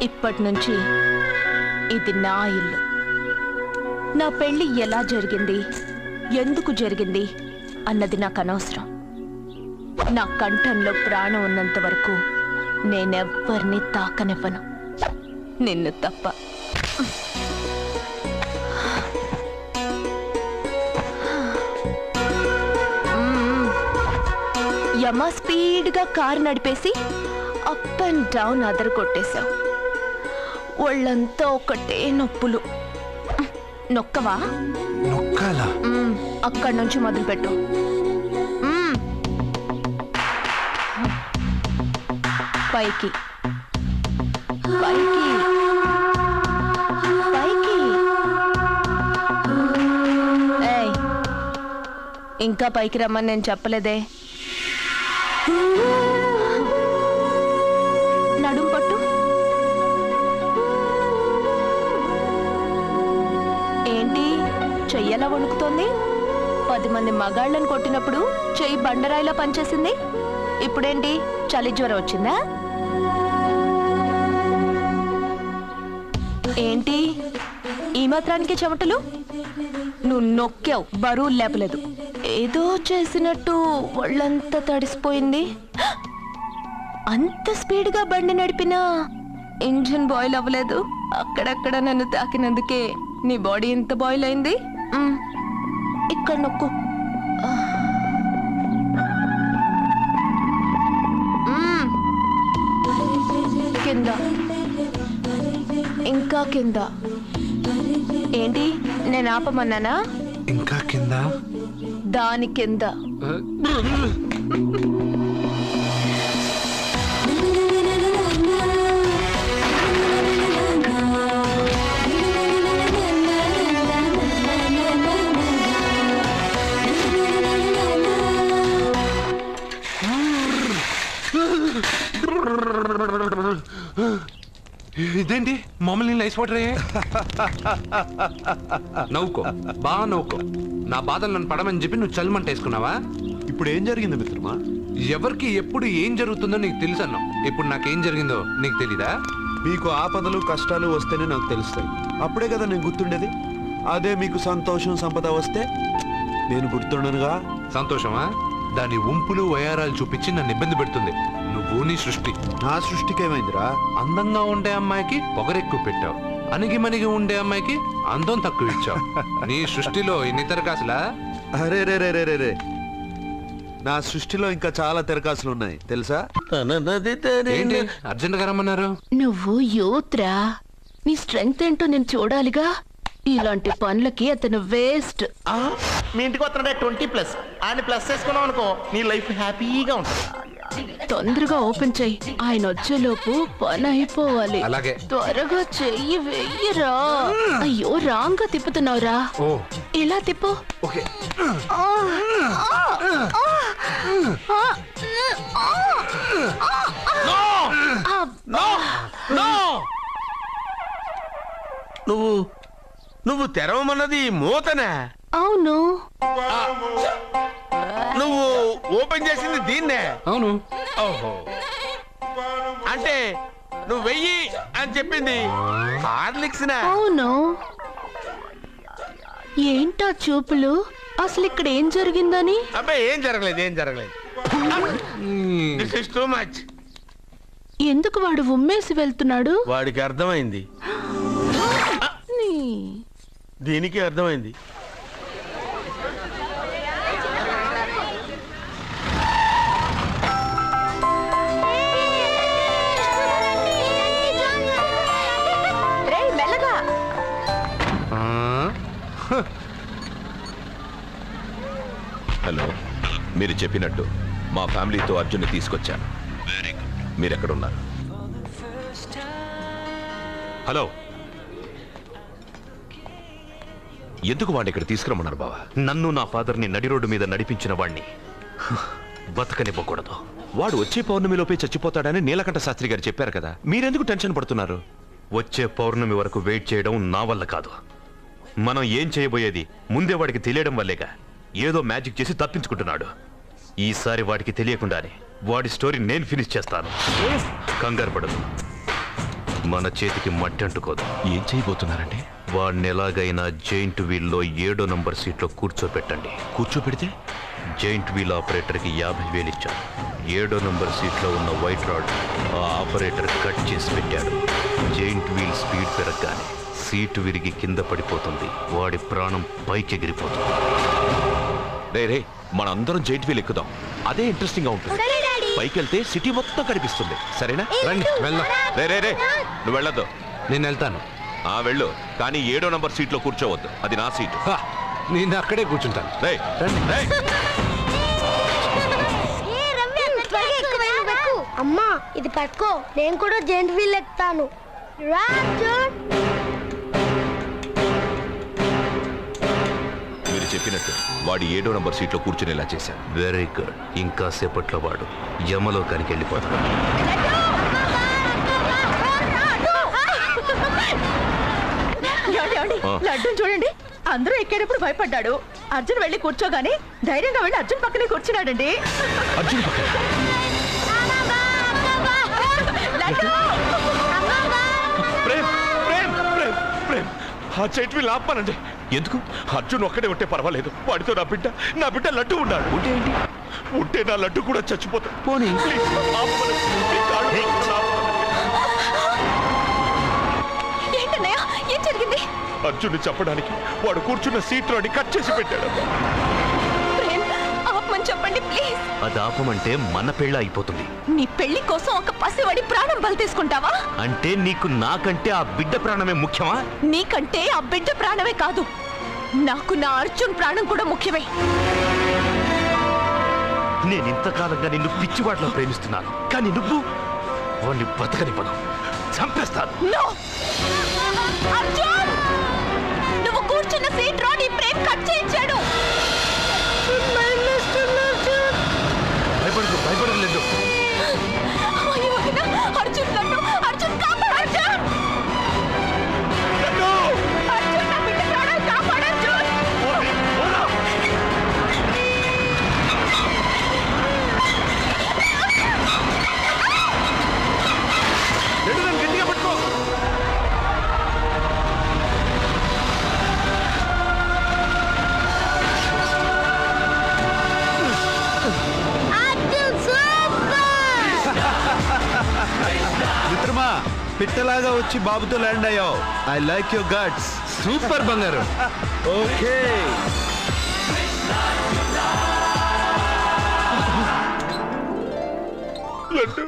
ఇప్పటి నుంచి ఇది నా ఇల్లు. నా పెళ్లి ఎలా జరిగింది, ఎందుకు జరిగింది అన్నది నాకు అనవసరం. నా కంఠంలో ప్రాణం ఉన్నంత వరకు నేనెవ్వరిని తాకనివ్వను, నిన్ను తప్ప. యమ స్పీడ్గా కారు నడిపేసి అప్ అండ్ డౌన్ అదరు కొట్టేశావు. ఒళ్ళంతా ఒకటే నొప్పులు. నొక్కవా? నొక్కాలా? అక్కడి నుంచి మొదలుపెట్టు. పైకి పైకి పైకి. ఏయ్, ఇంకా పైకి రమ్మని నేను చెప్పలేదే. నడుం పట్టు. ఏంటి చెయ్యలా వణుకుతోంది? 10 మంది మగాళ్ళని కొట్టినప్పుడు చెయ్యి బండరాయిలా పనిచేసింది. ఇప్పుడేంటి చలి జ్వరం వచ్చిందా? ఏంటి ఈ మాత్రానికి చెమటలు? నువ్వు నొక్కావు, బరువు లేపలేదు. ఏదో చేసినట్టు ఒళ్ళంతా తడిసిపోయింది. అంత స్పీడ్గా బండి నడిపినా ఇంజిన్ బాయిల్ అవ్వలేదు. అక్కడక్కడ నన్ను తాకినందుకే నీ బాడీ ఎంత బాయిల్ అయింది. ఇక్కడ నొక్కు. కింద, ఇంకా కింద. ఏంటి నేను ఆపమన్నానా? ఇంకా కింద, దాని కింద. ఇదేంటి మమ్మల్ని లైస్ వాటర్ నవ్వుకో, బాగా నవ్వుకో. నా బాధలు నన్ను పడమని చెప్పి నువ్వు చల్మంటేసుకున్నావా? ఇప్పుడు ఏం జరిగింది మిత్రమా? ఎవరికి ఎప్పుడు ఏం జరుగుతుందో నీకు తెలుసు అన్నావు. ఇప్పుడు నాకేం జరిగిందో నీకు తెలీదా? మీకు ఆపదలు కష్టాలు వస్తేనే నాకు తెలుస్తాయి. అప్పుడే కదా నేను గుర్తుండేది. అదే మీకు సంతోషం సంపద వస్తే నేను గుర్తుండనుగా. సంతోషమా? దాని ఉంపులు వయారాలు చూపించి నన్ను ఇబ్బంది పెడుతుంది. నువ్వు నీ సృష్టి. నా సృష్టికేమైందిరా? అందంగా ఉండే అమ్మాయికి పొగరెక్కువ పెట్టావు, అణిగిమణిగి ఉండే అమ్మాయికి అందం తక్కువ ఇచ్చావు. నీ సృష్టిలో ఇన్ని తెరకాసులా? అరే రే రే రే రే, నా సృష్టిలో ఇంకా చాలా తెరకాసులు ఉన్నాయి తెలుసా? ఏంటి అర్జెంట్ గా రమ్మన్నారు? నువ్వు యూత్రా, నీ స్ట్రెంగ్త్ ఏంటో నేను చూడాలిగా. ఇలాంటి పనులకి అతను వేస్ట్. మీ ఇంటికి వస్తున్నాడే 20+ ఆయన ప్లస్ చేసుకున్నావు అనుకో, నీ లైఫ్ హ్యాపీగా ఉంటుంది. తొందరగా ఓపెన్ చెయ్యి, ఆయన వచ్చేలోపు పని అయిపోవాలి. అలాగే. త్వరగా చెయ్యి వెయ్యరా. అయ్యో రాంగ్ గా తిప్పుతున్నావురా. ఓ, ఇలా తిప్పు. ఓకే. నువ్వు తెరవమన్నది మూతనే. అవును. నువ్వు ఓపెన్ చేసింది దీన్నే. అవును. ఓహో, అంటే నువ్వు వెయ్యి అని చెప్పింది హార్లిక్స్. అవును. ఏంటా చూపులు? అసలు ఇక్కడ ఏం జరిగిందని? అబ్బాయి ఏం జరగలేదు. This is too much. ఎందుకు వాడు ఉమ్మేసి వెళ్తున్నాడు? వాడికి అర్థమైంది, దీనికి అర్థమైంది. హలో, మీరు చెప్పినట్టు మా ఫ్యామిలీతో అర్జున్ని తీసుకొచ్చాను. Very good. మీరు ఎక్కడున్నారు? హలో, ఎందుకు వాడిని ఇక్కడ తీసుకురమ్మన్నారు బావా? నన్ను నా ఫాదర్ని నడి రోడ్డు మీద నడిపించిన వాడిని బతకనివ్వకూడదు. వాడు వచ్చే పౌర్ణమిలోపే చచ్చిపోతాడని నీలకంఠ శాస్త్రి గారు చెప్పారు కదా, మీరెందుకు టెన్షన్ పడుతున్నారు? వచ్చే పౌర్ణమి వరకు వెయిట్ చేయడం నా వల్ల కాదు. మనం ఏం చేయబోయేది ముందే వాడికి తెలియడం వల్లేగా. ఏదో మ్యాజిక్ చేసి తప్పించుకుంటున్నాడు. ఈసారి వాడికి తెలియకుండానే వాడి స్టోరీ నేను ఫినిష్ చేస్తాను. కంగారు పడదు, మన చేతికి మట్టి అంటుకోదు. ఏం చేయబోతున్నారండి? వాడిని ఎలాగైనా జైంట్ వీల్లో 7వ నంబర్ సీట్లో కూర్చోబెట్టండి. కూర్చోబెడితే జైంట్ వీల్ ఆపరేటర్కి 50,000 ఇచ్చాను. 7వ నంబర్ సీట్లో ఉన్న వైట్ రాడ్ ఆ ఆపరేటర్ కట్ చేసి పెట్టాడు. జైంట్ వీల్ స్పీడ్ పెరగగానే సీటు విరిగి కింద పడిపోతుంది. వాడి ప్రాణం పైకి ఎగిరిపోతుంది. రే మనందరం జైంట్ వీల్ ఎక్కుదాం. అదే ఇంట్రెస్టింగ్ గా ఉంటుంది. పైకి వెళ్తే సిటీ మొత్తం కనిపిస్తుంది. సరేనా? రండి వెళ్దాం. రే నువ్వు వెళ్ళొద్దు. నేను వెళ్తాను. వెళ్ళు, కానీ 7వ నంబర్ సీట్లో కూర్చోవద్దు. అది నా సీటు. నేను అక్కడే కూర్చుంటాను. రేయ్, రేయ్. అమ్మా ఇది పట్టుకో, నేను కూడా జెంట్ వీల్ ఎక్కుతాను. మీరు చెప్పినట్టు వాడి 7వ నంబర్ సీట్లో కూర్చునేలా చేశాను. Very good. ఇంకా సేపట్లో వాడు యమలోకానికి వెళ్ళిపోతాడు. లడ్డూని చూడండి, అందరూ ఎక్కేటప్పుడు భయపడ్డాడు. అర్జున్ వెళ్ళి కూర్చోగానే ధైర్యంగా వెళ్ళి అర్జున్ పక్కనే కూర్చున్నాడండి. అర్జున్ పక్కన ప్రేమ్ ప్రేమ్ ప్రేమ్ ప్రేమ్ ఆ జైంట్ వీల్ ఆపమనండి. ఎందుకు? అర్జున్ ఒక్కడే ఉంటే పర్వాలేదు. వాడితో నా బిడ్డ లడ్డు ఉన్నాడు. ఉంటే ఏంటి? ఉంటే నా లడ్డు కూడా చచ్చిపోతాడు. పోనీ ఏంటన్నయ్య, ఏం జరిగింది? అర్జున్ చెప్పడానికి వాడు కూర్చున్న సీట్ లోని కట్ చేసి పెట్టాడు. ఆపమని చెప్పండి ప్లీజ్. అది ఆపమంటే మన పెళ్ళ అయిపోతుంది. నీ పెళ్లి కోసం ఒక పసివాడి ప్రాణం బలి తీసుకుంటావా? అంటే నీకు నాకంటే ఆ బిడ్డ ప్రాణమే ముఖ్యమా? నీకంటే ఆ బిడ్డ ప్రాణమే కాదు, నాకు నా అర్జున్ ప్రాణం కూడా ముఖ్యమే. నేను ఇంతకాలంగా నిన్ను పిచ్చివాడిలో ప్రేమిస్తున్నాను, కానీ నువ్వు వాడిని బతకనివ్వను, చంపేస్తాను. No! అర్జున్, నువ్వు కూర్చున్న సీట్ రోడ్ ఈ ప్రేమ్ కట్ చేయించాడు. భయపడలేదు. అయ్యో వదినా, అర్జున్ నన్ను, అర్జున్ కాపాడు, అర్జున్! అర్జున్, నా బిడ్డ ప్రాణాలు కాపాడు, అర్జున్! గట్టిగా పట్టుకో. మిత్రమా, పిట్టలాగా వచ్చి బాబుతో ల్యాండ్ అయ్యావు. I like your guts. Super బంగారు. ఓకే. లడ్డు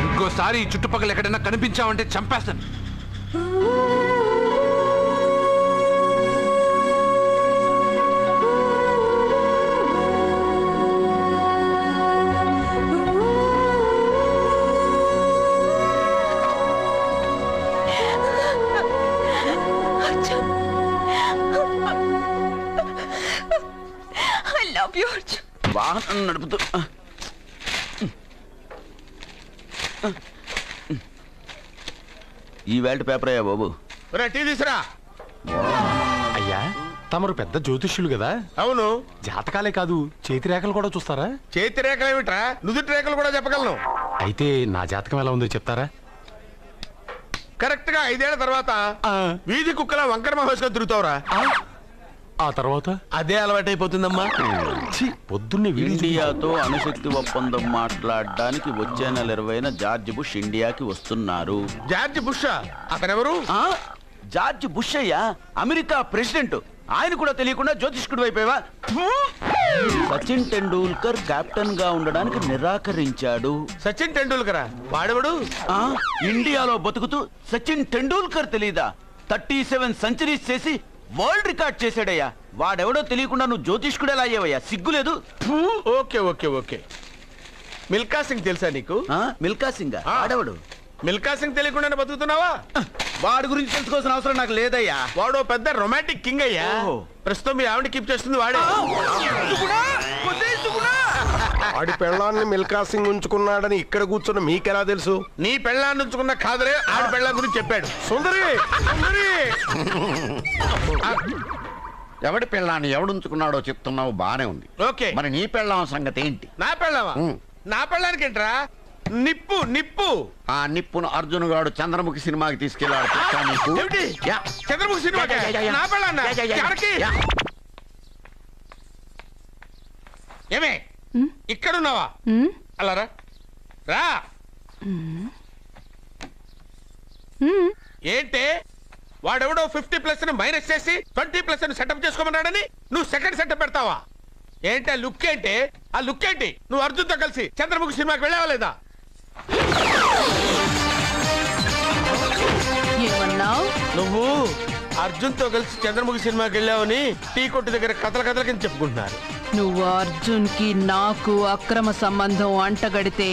ఇంకోసారి ఈ చుట్టుపక్కల ఎక్కడైనా కనిపించావంటే చంపేస్తాను. I love you, Arjun. వాహనం నడుపుతూ ఈ వేల్ట్ పేపర్ అయ్యా బాబు. టీ తీసురా. అయ్యా తమరు పెద్ద జ్యోతిష్యులు కదా? అవును. జాతకాలే కాదు, చేతి రేఖలు కూడా చూస్తారా? చేతి రేఖలు ఏమిట్రా, నుదుటి రేఖలు కూడా చెప్పగలను. అయితే నా జాతకం ఎలా ఉందో చెప్తారా? కరెక్ట్ గా 5 ఏళ్ల తర్వాత వీధి కుక్కల వంకర మహేష్గా తిరుగుతావురా. ఆ తర్వాత అదే అలవాటైపోతుందమ్మా. పొద్దున్నే ఇండియాతో అణుశక్తి ఒప్పందం మాట్లాడడానికి వచ్చే నెల 20న జార్జ్ బుష్ ఇండియాకి వస్తున్నారు. జార్జ్ బుషా? అతనెవరు? జార్జ్ బుష్ అయ్యా, అమెరికా ప్రెసిడెంట్. ఆయన కూడా తెలియకుండా జ్యోతిష్కుడు అయిపోయావా? సచిన్ టెండూల్కర్ కెప్టెన్ గా ఉండడానికి నిరాకరించాడు. సచిన్ టెండూల్కరా? వాడెవడు? ఇండియాలో బతుకుతూ సచిన్ టెండూల్కర్ తెలీదా? 37 సెంచరీస్ చేసి వరల్డ్ రికార్డ్ చేశాడయ్యా. వాడెవడో తెలియకుండా నువ్వు జ్యోతిష్కుడు ఎలా అయ్యావయ్యా? సిగ్గులేదు? Okay okay okay. Milkha Singh తెలుసా నీకు? మిల్కా సింగ్ వాడెవడు? మిల్కా సింగ్ తెలియకుండానే బతుకుతున్నావా? వాడి గురించి తెలుసుకోవాల్సిన అవసరం నాకు లేదయ్యా. వాడు పెద్ద రొమాంటిక్ కింగ్ అయ్యా. ప్రస్తుతం మీ ఆవిడ కీప్ చేస్తుంది వాడే. ఆడి పెళ్ళాన్ని మిల్కా సింగ్ ఉంచుకున్నాడని ఇక్కడ కూర్చున్న మీకెలా తెలుసు? నీ పెళ్ళాన్ని ఉంచుకున్న కాదురే ఆడి పెళ్ళాం గురించి చెప్పాడు. సుందరి సుందరి ఎవడి పెళ్ళాన్ని ఎవడుంచుకున్నాడో చెప్తున్నావు బానే ఉంది. ఓకే, మరి నీ పెళ్ళాం సంగతి ఏంటి? నా పెళ్ళావా? నా పెళ్ళానికి ఏంట్రా? నిప్పు నిప్పు. ఆ నిప్పును అర్జున్ గాడు చంద్రముఖి సినిమాకి తీసుకెళ్ళాడు. తెలుసా నీకు? ఏమిటి? యా. చంద్రముఖి సినిమా నా పెళ్ళాన్నా? ఎవరికి? ఏమే ఇక్కడున్నావా? అలా రా రా. ఏంటి వాడెవడో 50+ మైనస్ చేసి 20+ సెటప్ చేసుకోమన్నాడని నువ్వు సెకండ్ సెటప్ పెడతావా? ఏంటి ఆ లుక్ ఏంటి? ఆ లుక్ ఏంటి? నువ్వు అర్జున్తో కలిసి చంద్రముఖి సినిమాకి వెళ్ళావా లేదా? ఏమన్నావు? నువ్వు అర్జున్తో కలిసి చంద్రముఖి సినిమాకి వెళ్ళావని టీ కొట్టు దగ్గర కథల కింద చెప్పుకుంటున్నారు. నువ్వు అర్జున్ కి నాకు అక్రమ సంబంధం అంటగడితే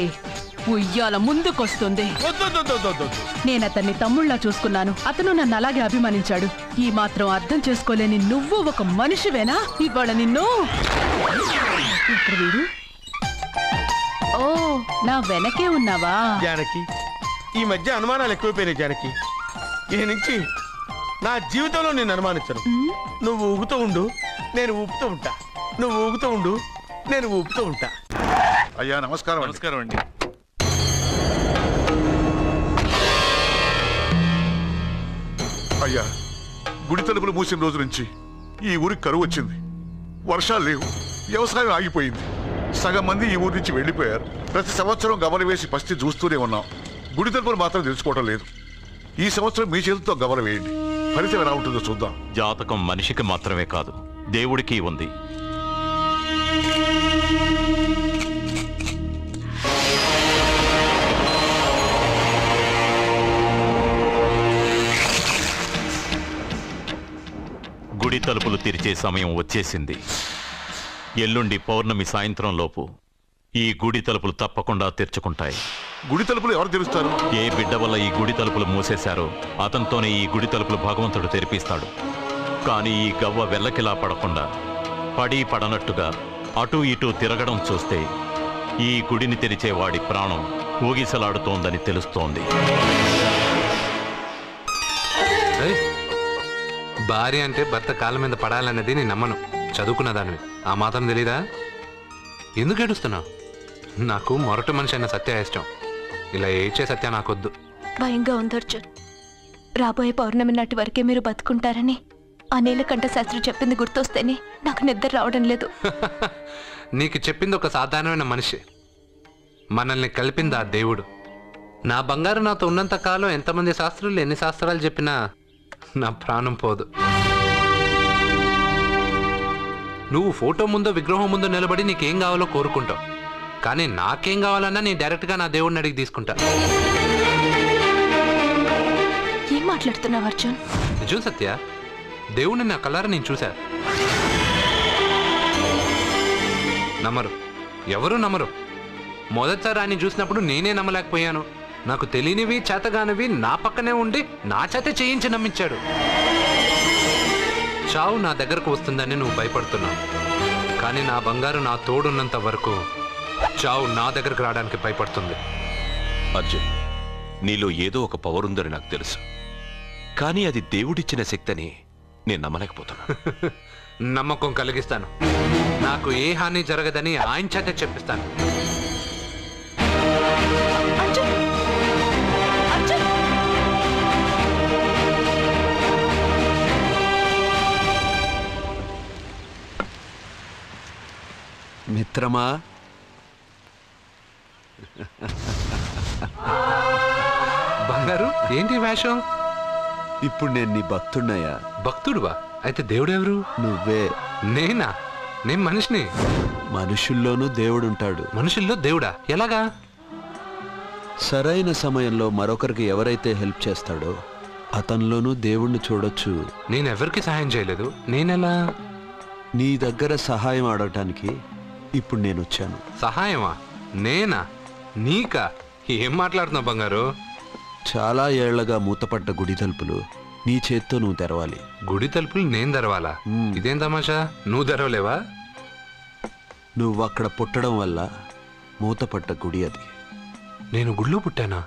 ఉయ్యాల ముందుకొస్తుంది. నేను అతన్ని తమ్ముళ్ళ చూసుకున్నాను. అతను నన్ను అలాగే అభిమానించాడు. ఈ మాత్రం అర్థం చేసుకోలేని నువ్వు ఒక మనిషివేనా? ఇవాళ నిన్ను ఇక్కడ వీడు. ఓ, నా వెనకే ఉన్నావా? జానకి, ఈ మధ్య అనుమానాలు ఎక్కువైపోయినాయి జానకి. ఈ నుంచి నా జీవితంలో నేను అనుమానించను. నువ్వు ఊగుతూ ఉండు, నేను ఊపుతూ ఉంటా. నువ్వు ఊగుతూ ఉండు, నేను ఊపుతూ ఉంటా. అయ్యా నమస్కారం. నమస్కారం అండి. అయ్యా, గుడి తలుపులు మూసిన రోజు నుంచి ఈ ఊరికి కరువు వచ్చింది. వర్షాలు లేవు, వ్యవసాయం ఆగిపోయింది. సగం మంది ఈ ఊరి నుంచి వెళ్ళిపోయారు. ప్రతి సంవత్సరం గవల వేసి పస్తి చూస్తూనే ఉన్నాం. గుడి తలుపులు మాత్రం తెలుసుకోవడం లేదు. ఈ సంవత్సరం మీ చేతితో గవల వేయండి, ఫలితం ఎలా ఉంటుందో చూద్దాం. జాతకం మనిషికి మాత్రమే కాదు, దేవుడికి ఉంది. గుడి తలుపులు తెరిచే సమయం వచ్చేసింది. ఎల్లుండి పౌర్ణమి సాయంత్రం లోపు ఈ గుడి తలుపులు తప్పకుండా తెరుచుకుంటాయి. గుడి తలుపులు ఎవరు తెరుస్తారు? ఏ బిడ్డ వల్ల ఈ గుడి తలుపులు మూసేశారో అతనితోనే ఈ గుడి తలుపులు భగవంతుడు తెరిపిస్తాడు. కానీ ఈ గవ్వ వెల్లకిలా పడకుండా పడి పడనట్టుగా అటూ ఇటూ తిరగడం చూస్తే ఈ గుడిని తెరిచే వాడి ప్రాణం ఊగిసలాడుతోందని తెలుస్తోంది. భార్య అంటే భర్త కాళ్ళ మీద పడాలన్నది నేను నమ్మను. చదువుకున్న దానివి, ఆ మాత్రం తెలీదా? ఎందుకు ఏడుస్తున్నావు? నాకు మొరటి మనిషి అయిన సత్య ఇష్టం. ఇలా ఏడ్చే సత్య నాకొద్దు. భయంగా ఉంది అర్జున్. రాబోయే పౌర్ణమి నాటి వరకే మీరు బతుకుంటారని ఆ నీలకంఠ శాస్త్రి చెప్పింది గుర్తొస్తేనే నాకు నిద్ర రావడం లేదు. నీకు చెప్పింది ఒక సాధారణమైన మనిషి, మనల్ని కలిపింది ఆ దేవుడు. నా బంగారు నాతో ఉన్నంత కాలం ఎంతమంది శాస్త్రులు ఎన్ని శాస్త్రాలు చెప్పినా నా ప్రాణం పోదు. నువ్వు ఫోటో ముందో విగ్రహం ముందో నిలబడి నీకేం కావాలో కోరుకుంటావు. కానీ నాకేం కావాలన్నా నేను డైరెక్ట్గా నా దేవుడిని అడిగి తీసుకుంటా. ఏం మాట్లాడుతున్నావు అర్జున్? నిజం సత్య, దేవుడిని నా కళ్ళారా నేను చూశా. నమ్మరు, ఎవరు నమ్మరు. మొదటిసారి ఆయన చూసినప్పుడు నేనే నమ్మలేకపోయాను. నాకు తెలియనివి చేతగానివి నా పక్కనే ఉండి నా చేత చేయించి నమ్మించాడు. చావు నా దగ్గరకు వస్తుందని నువ్వు భయపడుతున్నావు. కానీ నా బంగారు నా తోడున్నంత వరకు చావు నా దగ్గరకు రావడానికి భయపడుతుంది. అర్జున్, నీలో ఏదో ఒక పవర్ ఉందని నాకు తెలుసు. కానీ అది దేవుడిచ్చిన శక్తిని నేను నమ్మలేకపోతున్నా. నమ్మకం కలిగిస్తాను. నాకు ఏ హాని జరగదని ఆయన చేత చెప్పిస్తాను. మిత్రమా, బంగారు ఏంటి వేషం? ఇప్పుడు నేను నీ భక్తుడినయ్యా. భక్తుడువా? అయితే దేవుడెవరు? నువ్వే. నేనా? నేను మనిషిని. మనుషుల్లోనూ దేవుడుంటాడు. మనుషుల్లో దేవుడా? ఎలాగా? సరైన సమయంలో మరొకరికి ఎవరైతే హెల్ప్ చేస్తాడో అతనిలోనూ దేవుణ్ణి చూడొచ్చు. నేనెవరికి సహాయం చేయలేదు. నేనెలా? నీ దగ్గర సహాయం అడగటానికి ఇప్పుడు నేను వచ్చాను. సహాయమా? నేనా? నీకా? ఏం మాట్లాడుతున్నావు బంగారు? చాలా ఏళ్లగా మూతపడ్డ గుడి తలుపులు నీ చేత్తో నువ్వు తెరవాలి. గుడి తలుపులు నేను తెరవాలా? ఇదేం తమాషా? నువ్వు తెరవలేవా? నువ్వు అక్కడ పుట్టడం వల్ల మూతపడ్డ గుడి అది. నేను గుళ్ళో పుట్టానా?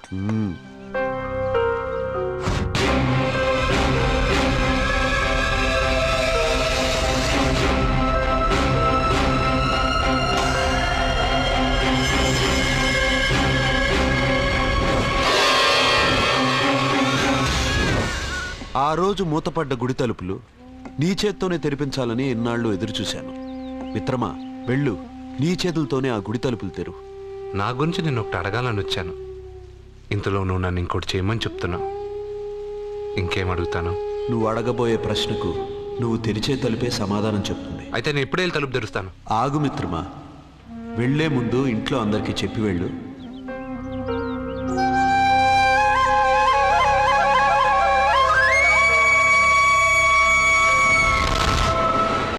ఆ రోజు మూతపడ్డ గుడి తలుపులు నీ చేత్తోనే తెరిపించాలని ఎన్నాళ్ళు ఎదురు చూశాను. మిత్రమా, వెళ్ళు, నీ చేతులతోనే ఆ గుడి తలుపులు తెరు. నా గురించి నేను ఒకటి అడగాలని వచ్చాను. ఇంతలో నువ్వు నన్ను ఇంకోటి చేయమని చెప్తున్నావు. ఇంకేం అడుగుతాను? నువ్వు అడగబోయే ప్రశ్నకు నువ్వు తెరిచే తలుపే సమాధానం చెప్తుంది. అయితే నేను ఇప్పుడే తలుపు తెరుస్తాను. ఆగు మిత్రమా, వెళ్లే ముందు ఇంట్లో అందరికీ చెప్పి వెళ్ళు.